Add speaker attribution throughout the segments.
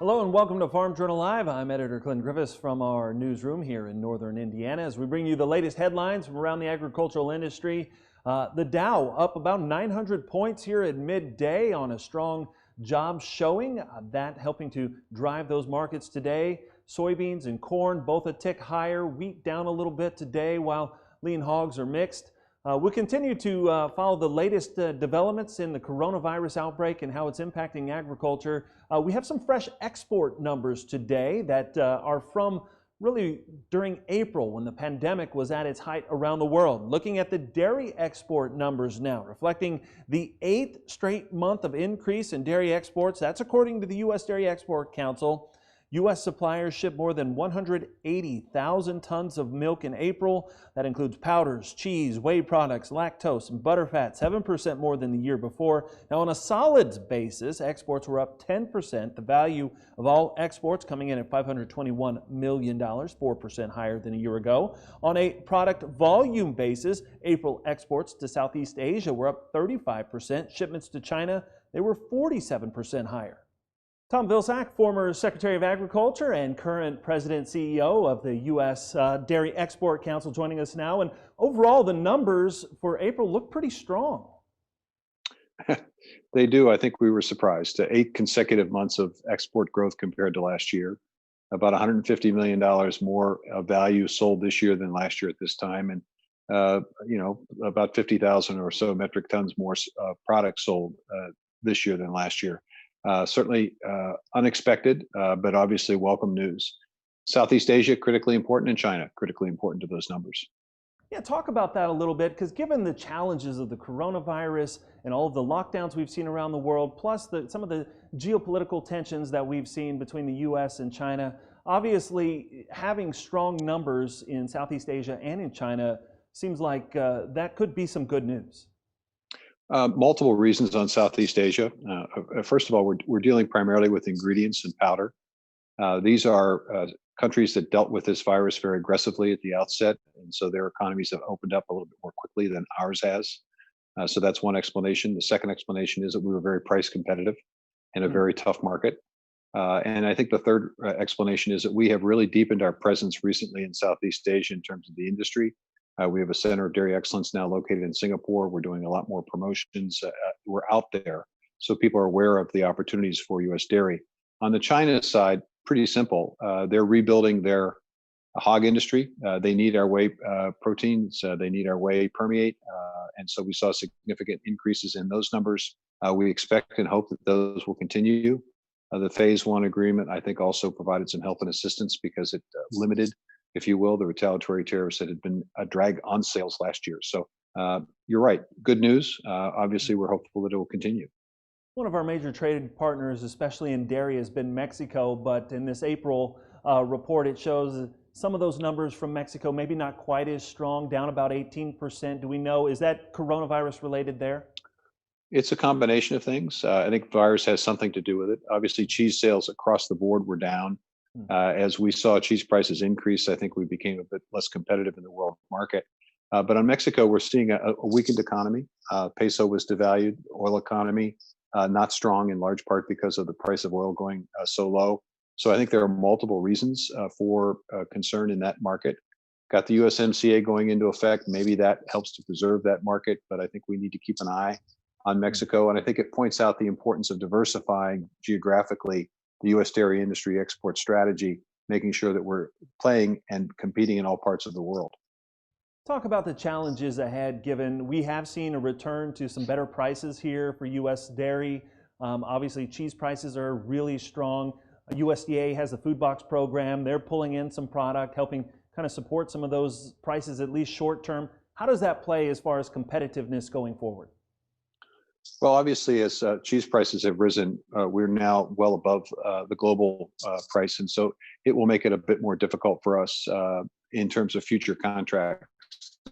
Speaker 1: Hello and welcome to Farm Journal Live. I'm editor Clint Griffiths from our newsroom here in northern Indiana as we bring you the latest headlines from around the agricultural industry. The Dow up about 900 points here at midday on a strong jobs showing, that helping to drive those markets today. Soybeans and corn both a tick higher, wheat down a little bit today while lean hogs are mixed. We'll continue to follow the latest developments in the coronavirus outbreak and how it's impacting agriculture. We have some fresh export numbers today that are from really during April when the pandemic was at its height around the world. Looking at the dairy export numbers now, reflecting the 8th straight month of increase in dairy exports. That's according to the U.S. Dairy Export Council. U.S. suppliers shipped more than 180,000 tons of milk in April. That includes powders, cheese, whey products, lactose, and butterfat, 7% more than the year before. Now, on a solids basis, exports were up 10%. The value of all exports coming in at $521 million, 4% higher than a year ago. On a product volume basis, April exports to Southeast Asia were up 35%. Shipments to China, they were 47% higher. Tom Vilsack, former Secretary of Agriculture and current President CEO of the U.S. Dairy Export Council, joining us now. And overall, the numbers for April look pretty strong.
Speaker 2: They do. I think we were surprised. 8 consecutive months of export growth compared to last year. About $150 million more of value sold this year than last year at this time. And, about 50,000 or so metric tons more products sold this year than last year. Certainly unexpected, but obviously welcome news. Southeast Asia, critically important, and China, critically important to those numbers.
Speaker 1: Yeah, talk about that a little bit, because given the challenges of the coronavirus and all of the lockdowns we've seen around the world, plus some of the geopolitical tensions that we've seen between the U.S. and China, obviously having strong numbers in Southeast Asia and in China seems like that could be some good news.
Speaker 2: Multiple reasons on Southeast Asia. First of all, we're dealing primarily with ingredients and powder. These are countries that dealt with this virus very aggressively at the outset, and so their economies have opened up a little bit more quickly than ours has. So that's one explanation. The second explanation is that we were very price competitive in a very tough market. And I think the third explanation is that we have really deepened our presence recently in Southeast Asia in terms of the industry. We have a center of dairy excellence now located in Singapore. We're doing a lot more promotions. We're out there, so people are aware of the opportunities for U.S. dairy. On the China side, pretty simple. They're rebuilding their hog industry. They need our whey proteins. They need our whey permeate. And so we saw significant increases in those numbers. We expect and hope that those will continue. The phase 1 agreement, I think, also provided some help and assistance because it limited, if you will, the retaliatory tariffs that had been a drag on sales last year. So you're right. Good news. Obviously, we're hopeful that it will continue.
Speaker 1: One of our major trading partners, especially in dairy, has been Mexico. But in this April report, it shows some of those numbers from Mexico, maybe not quite as strong, down about 18%. Do we know, is that coronavirus related there?
Speaker 2: It's a combination of things. I think virus has something to do with it. Obviously, cheese sales across the board were down. As we saw cheese prices increase, I think we became a bit less competitive in the world market. But on Mexico, we're seeing a weakened economy. Peso was devalued, oil economy not strong in large part because of the price of oil going so low. So I think there are multiple reasons for concern in that market. Got the USMCA going into effect. Maybe that helps to preserve that market, but I think we need to keep an eye on Mexico. And I think it points out the importance of diversifying geographically the U.S. dairy industry export strategy, making sure that we're playing and competing in all parts of the world.
Speaker 1: Talk about the challenges ahead, given we have seen a return to some better prices here for U.S. dairy. Obviously, cheese prices are really strong. USDA has a food box program. They're pulling in some product, helping kind of support some of those prices, at least short term. How does that play as far as competitiveness going forward?
Speaker 2: Well, obviously, as cheese prices have risen, we're now well above the global price. And so it will make it a bit more difficult for us in terms of future contracts.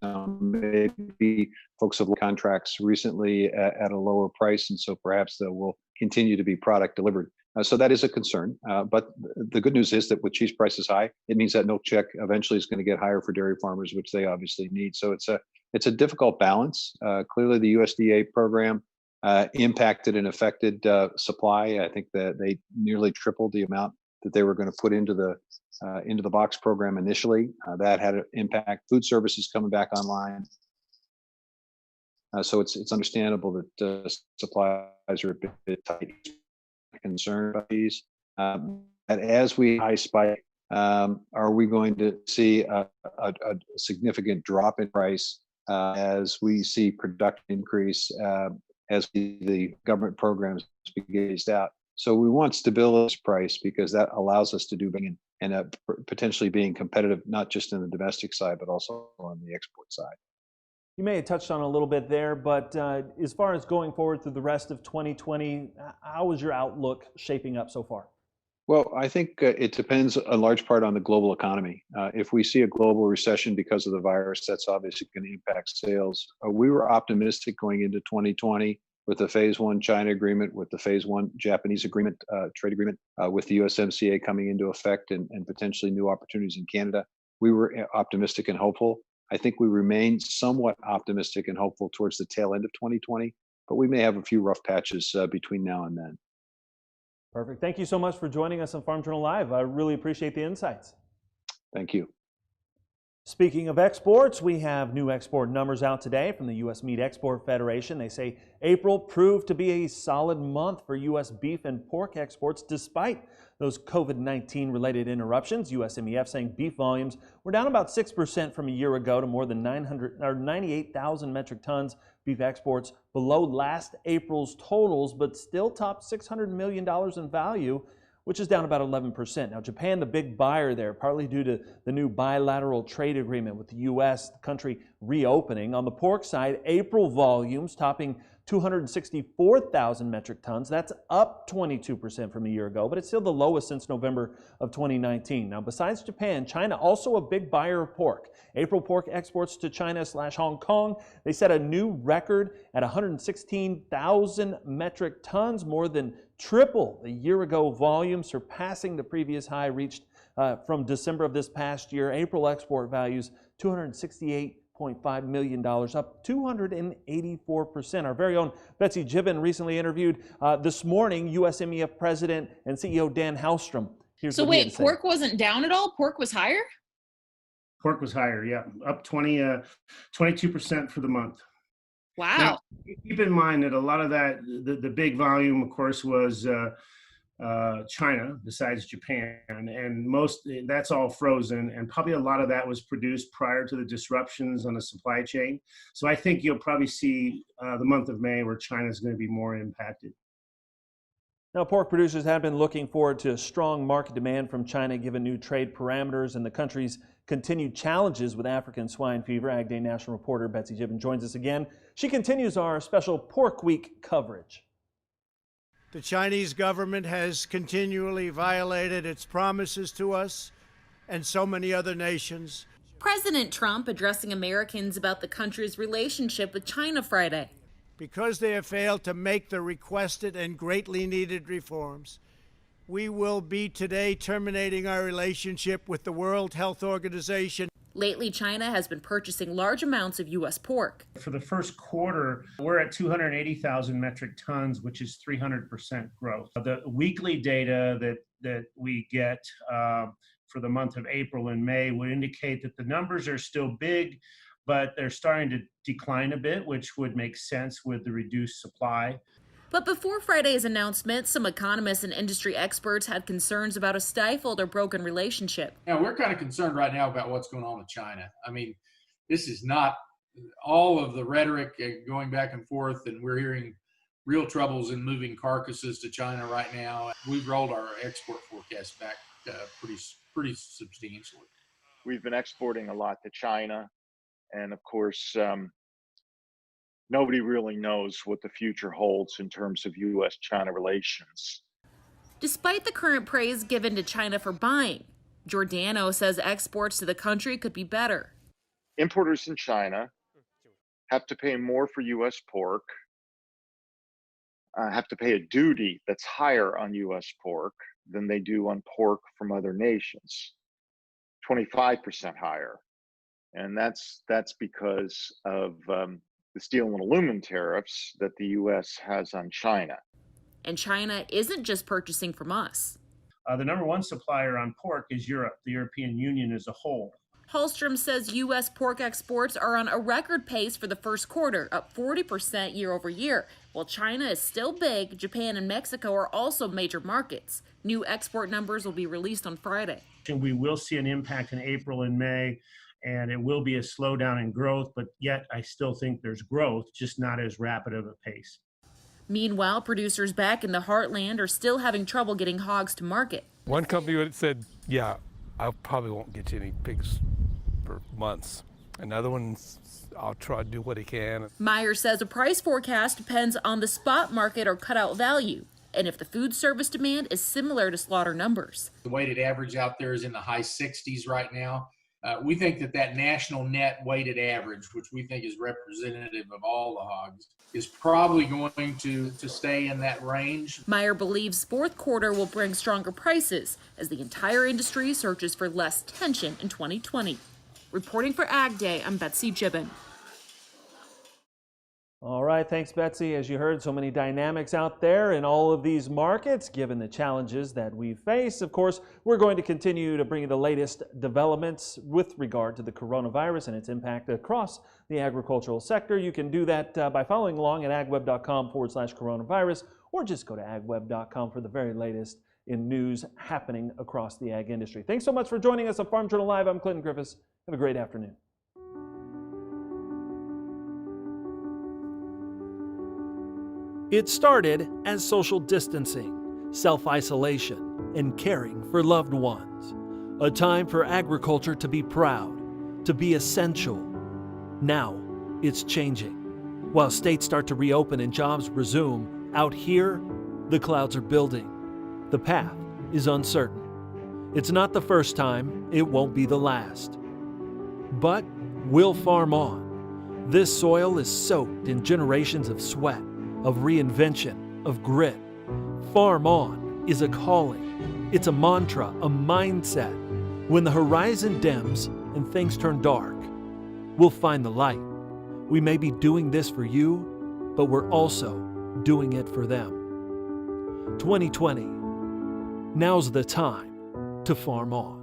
Speaker 2: Maybe folks have contracts recently at a lower price, and so perhaps there will continue to be product delivered. So that is a concern. But the good news is that with cheese prices high, it means that milk check eventually is going to get higher for dairy farmers, which they obviously need. So it's a difficult balance. Clearly, the USDA program impacted and affected supply. I think that they nearly tripled the amount that they were going to put into the box program initially. That had an impact. Food services coming back online. So it's understandable that supplies are a bit tight. Concerned about these. And as we high spike, are we going to see a significant drop in price as we see production increase as the government programs be phased out? So we want stability price because that allows us to do and potentially being competitive, not just in the domestic side, but also on the export side.
Speaker 1: You may have touched on a little bit there, but as far as going forward through the rest of 2020, how is your outlook shaping up so far?
Speaker 2: Well, I think it depends a large part on the global economy. If we see a global recession because of the virus, that's obviously going to impact sales. We were optimistic going into 2020 with the phase one China agreement, with the phase one Japanese agreement, trade agreement, with the USMCA coming into effect and potentially new opportunities in Canada. We were optimistic and hopeful. I think we remain somewhat optimistic and hopeful towards the tail end of 2020, but we may have a few rough patches between now and then.
Speaker 1: Perfect. Thank you so much for joining us on Farm Journal Live. I really appreciate the insights.
Speaker 2: Thank you.
Speaker 1: Speaking of exports, we have new export numbers out today from the U.S. Meat Export Federation. They say April proved to be a solid month for U.S. beef and pork exports despite those COVID-19 related interruptions. USMEF saying beef volumes were down about 6% from a year ago to more than 98,000 metric tons. Beef exports below last April's totals, but still topped $600 million in value, which is down about 11%. Now, Japan, the big buyer there, partly due to the new bilateral trade agreement with the U.S., the country reopening. On the pork side, April volumes topping 264,000 metric tons. That's up 22% from a year ago, but it's still the lowest since November of 2019. Now, besides Japan, China also a big buyer of pork. April pork exports to China/Hong Kong, they set a new record at 116,000 metric tons, more than triple the year ago volume, surpassing the previous high reached from December of this past year. April export values $268.5 million, up 284%. Our very own Betsy Gibbon recently interviewed this morning USMEF President and CEO Dan Halstrom. Here's
Speaker 3: so
Speaker 1: what he had
Speaker 3: wait,
Speaker 1: to say.
Speaker 3: pork wasn't down at all? Pork was higher?
Speaker 4: Pork was higher, yeah, up 22% for the month.
Speaker 3: Wow.
Speaker 4: Now, keep in mind that a lot of that, the big volume, of course, was China, besides Japan, and that's all frozen, and probably a lot of that was produced prior to the disruptions on the supply chain. So I think you'll probably see the month of May where China is going to be more impacted.
Speaker 1: Now, pork producers have been looking forward to strong market demand from China given new trade parameters and the country's continued challenges with African swine fever. Ag Day national reporter Betsy Gibbon joins us again. She continues our special Pork Week coverage.
Speaker 5: The Chinese government has continually violated its promises to us and so many other nations.
Speaker 3: President Trump addressing Americans about the country's relationship with China Friday.
Speaker 5: Because they have failed to make the requested and greatly needed reforms, we will be today terminating our relationship with the World Health Organization.
Speaker 3: Lately, China has been purchasing large amounts of U.S. pork.
Speaker 4: For the first quarter, we're at 280,000 metric tons, which is 300% growth. The weekly data that we get for the month of April and May would indicate that the numbers are still big, but they're starting to decline a bit, which would make sense with the reduced supply.
Speaker 3: But before Friday's announcement, some economists and industry experts had concerns about a stifled or broken relationship.
Speaker 6: Yeah, we're kind of concerned right now about what's going on with China. I mean, this is not all of the rhetoric going back and forth, and we're hearing real troubles in moving carcasses to China right now. We've rolled our export forecast back pretty substantially.
Speaker 7: We've been exporting a lot to China, and of course, nobody really knows what the future holds in terms of U.S.-China relations.
Speaker 3: Despite the current praise given to China for buying, Giordano says exports to the country could be better.
Speaker 7: Importers in China have to pay more for U.S. pork, have to pay a duty that's higher on U.S. pork than they do on pork from other nations, 25% higher. And that's because of the steel and aluminum tariffs that the U.S. has on China.
Speaker 3: And China isn't just purchasing from us.
Speaker 4: The number one supplier on pork is Europe, the European Union as a whole.
Speaker 3: Hallstrom says U.S. pork exports are on a record pace for the first quarter, up 40% year over year. While China is still big, Japan and Mexico are also major markets. New export numbers will be released on Friday.
Speaker 4: And we will see an impact in April and May, and it will be a slowdown in growth, but yet I still think there's growth, just not as rapid of a pace.
Speaker 3: Meanwhile, producers back in the heartland are still having trouble getting hogs to market.
Speaker 8: One company said, yeah, I probably won't get you any pigs for months. Another one, I'll try to do what he can.
Speaker 3: Meyer says a price forecast depends on the spot market or cutout value, and if the food service demand is similar to slaughter numbers.
Speaker 6: The weighted average out there is in the high 60s right now. We think that national net weighted average, which we think is representative of all the hogs, is probably going to stay in that range.
Speaker 3: Meyer believes fourth quarter will bring stronger prices as the entire industry searches for less tension in 2020. Reporting for Ag Day, I'm Betsy Gibbon.
Speaker 1: All right, thanks, Betsy. As you heard, so many dynamics out there in all of these markets, given the challenges that we face. Of course, we're going to continue to bring you the latest developments with regard to the coronavirus and its impact across the agricultural sector. You can do that by following along at agweb.com/coronavirus, or just go to agweb.com for the very latest in news happening across the ag industry. Thanks so much for joining us on Farm Journal Live. I'm Clinton Griffiths. Have a great afternoon.
Speaker 9: It started as social distancing, self-isolation, and caring for loved ones. A time for agriculture to be proud, to be essential. Now, it's changing. While states start to reopen and jobs resume, out here, the clouds are building. The path is uncertain. It's not the first time, it won't be the last. But we'll farm on. This soil is soaked in generations of sweat, of reinvention, of grit. Farm on is a calling. It's a mantra, a mindset. When the horizon dims and things turn dark, we'll find the light. We may be doing this for you, but we're also doing it for them. 2020, now's the time to farm on.